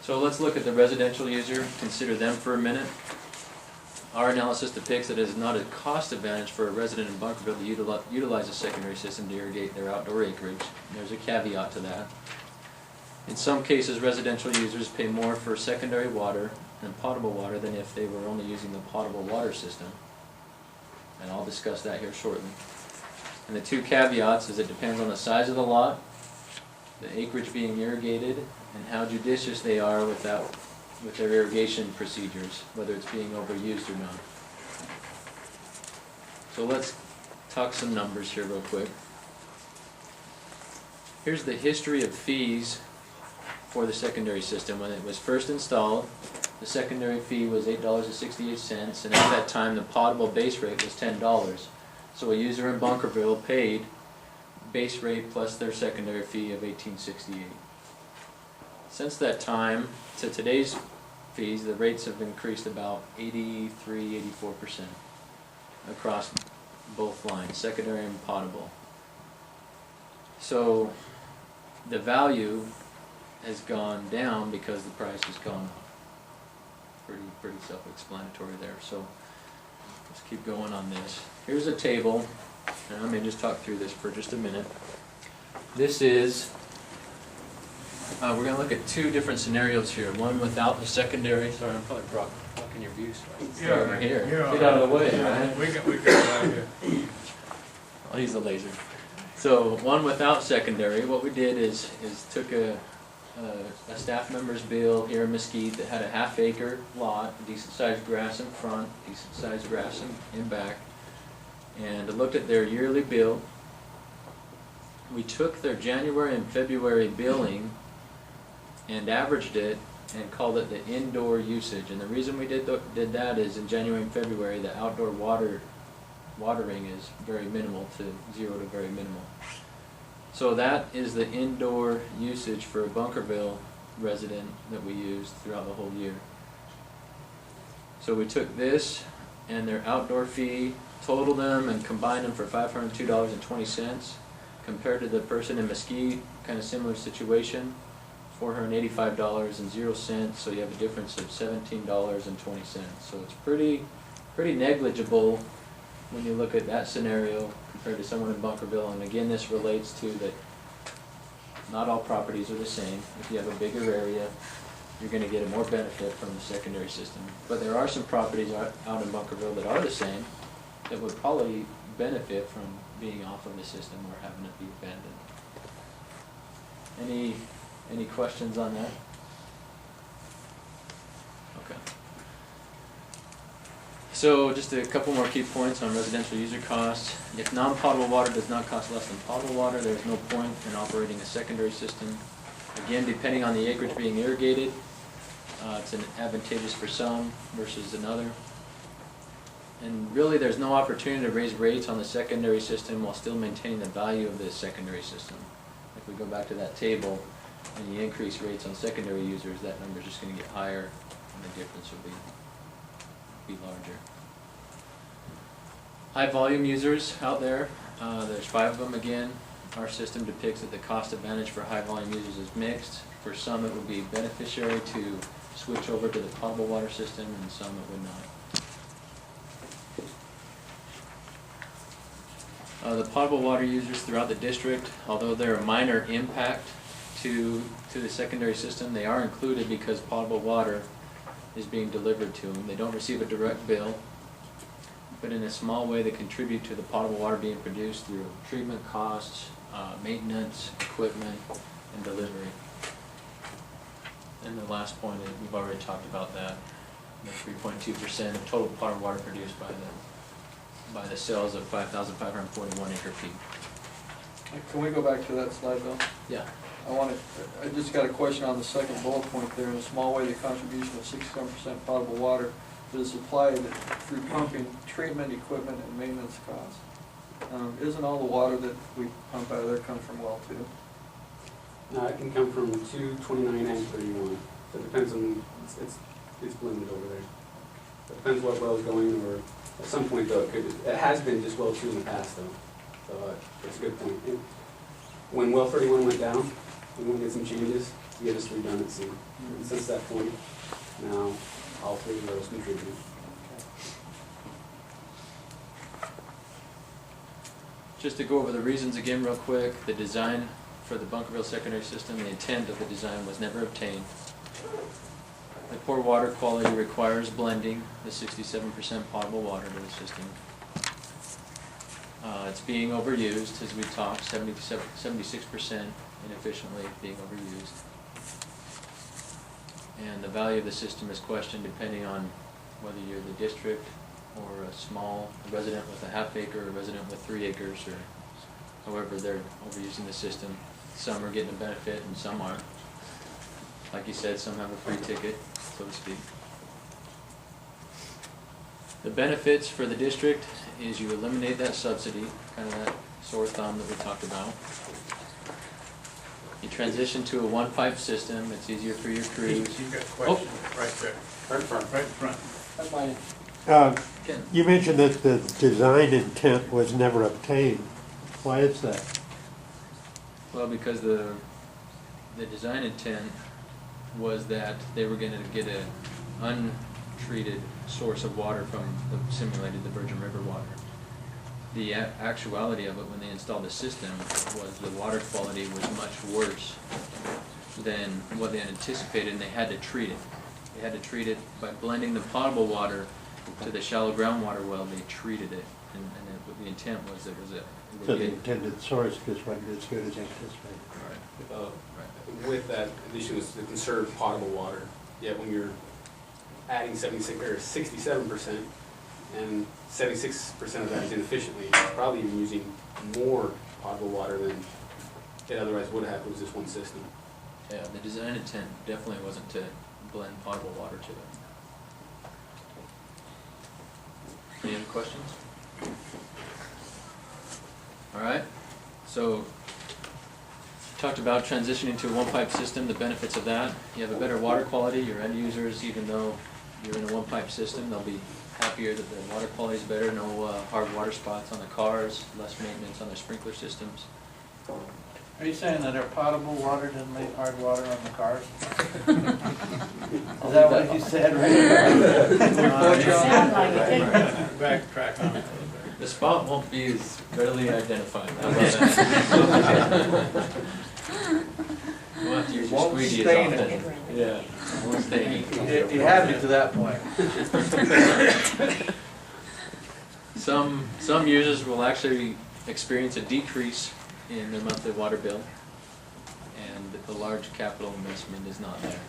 So let's look at the residential user, consider them for a minute. Our analysis depicts that it is not a cost advantage for a resident in Bunkerville to utilize a secondary system to irrigate their outdoor acreage. There's a caveat to that. In some cases, residential users pay more for secondary water and potable water than if they were only using the potable water system. And I'll discuss that here shortly. And the two caveats is it depends on the size of the lot, the acreage being irrigated, and how judicious they are with their irrigation procedures, whether it's being overused or not. So let's talk some numbers here real quick. Here's the history of fees for the secondary system. When it was first installed, the secondary fee was $8.68, and at that time the potable base rate was $10. So a user in Bunkerville paid base rate plus their secondary fee of $18.68. Since that time to today's fees, the rates have increased about 83–84% across both lines, secondary and potable. So the value has gone down because the price has gone up. Pretty self-explanatory there. So let's keep going on this. Here's a table, and let me just talk through this for just a minute. This is, we're going to look at two different scenarios here. One without the secondary. Sorry, I'm probably blocking your view. So over here. Get out of the way, man. We got out here. I'll use the laser. So one without secondary. What we did is took a staff member's bill here in Mesquite that had a half-acre lot, decent sized grass in front, decent sized grass in back, and looked at their yearly bill. We took their January and February billing and averaged it and called it the indoor usage. And the reason we did that is in January and February the outdoor watering is very minimal to 0 to very minimal. So that is the indoor usage for a Bunkerville resident that we used throughout the whole year. So we took this and their outdoor fee, totaled them and combined them for $502.20, compared to the person in Mesquite, kind of similar situation, $485.00, so you have a difference of $17.20. So it's pretty negligible when you look at that scenario compared to someone in Bunkerville. And again, this relates to that not all properties are the same. If you have a bigger area, you're going to get a more benefit from the secondary system. But there are some properties out in Bunkerville that are the same that would probably benefit from being off of the system or having it be abandoned. Any questions on that? Okay. So just a couple more key points on residential user costs. If non-potable water does not cost less than potable water, there's no point in operating a secondary system. Again, depending on the acreage being irrigated, it's advantageous for some versus another. And really there's no opportunity to raise rates on the secondary system while still maintaining the value of the secondary system. If we go back to that table and you increase rates on secondary users, that number is just going to get higher and the difference will be larger. High volume users out there, there's 5 of them again. Our system depicts that the cost advantage for high volume users is mixed. For some it would be beneficiary to switch over to the potable water system, and some it would not. The potable water users throughout the district, although they're a minor impact to the secondary system, they are included because potable water is being delivered to them. They don't receive a direct bill, but in a small way they contribute to the potable water being produced through treatment costs, maintenance, equipment, and delivery. And the last point is, we've already talked about that, the 3.2% of total potable water produced by the sales of 5,541 acre-feet. Can we go back to that slide, Bill? Yeah. I just got a question on the second bullet point there. In a small way, the contribution of 67% potable water that is supplied through pumping, treatment, equipment, and maintenance costs. Isn't all the water that we pump out of there come from well too? No, it can come from 2, 29, and 31. So it depends on, it's blended over there. It depends what well is going, or at some point though, it has been just well 2 in the past though. So it's a good point. When well 31 went down, we want to get some changes. to get us redundancy. And since that point, now all three of those contribute. Just to go over the reasons again real quick, the design for the Bunkerville secondary system, the intent of the design was never obtained. The poor water quality requires blending the 67% potable water to the system. It's being overused, as we talked, 76% inefficiently being overused. And the value of the system is questioned depending on whether you're the district or a small resident with a half acre, or a resident with 3 acres, or however they're overusing the system. Some are getting a benefit and some aren't. Like you said, some have a free ticket, so to speak. The benefits for the district is you eliminate that subsidy, kind of that sore thumb that we talked about. You transition to a one-pipe system. It's easier for your crews. You've got a question right there. Right in front. Right in front. That's fine. Ken? You mentioned that the design intent was never obtained. Why is that? Well, because the design intent was that they were going to get an untreated source of water from the simulated the Virgin River water. The actuality of it when they installed the system was the water quality was much worse than what they had anticipated, and they had to treat it. They had to treat it by blending the potable water to the shallow groundwater well. They treated it, and the intent was it was a So the intended source just wasn't as good as anticipated. With that addition was to conserve potable water. Yet when you're adding 76 or 67%, and 76% of that is inefficiently, it's probably even using more potable water than it otherwise would have if it was just one system. Yeah, the design intent definitely wasn't to blend potable water to it. Any other questions? All right, so talked about transitioning to a one-pipe system, the benefits of that. You have a better water quality. Your end users, even though you're in a one-pipe system, they'll be happier that the water quality is better, no hard water spots on the cars, less maintenance on their sprinkler systems. Are you saying that our potable water doesn't make hard water on the cars? Is that what you said, Sounds like it, didn't it? Backtrack on it. The spot won't be as readily identified. How about that? We'll have to use your Won't squeegee stain as it. often. Yeah, won't stain it. You had me to that point. Some users will actually experience a decrease in their monthly water bill, and the large capital investment is not there.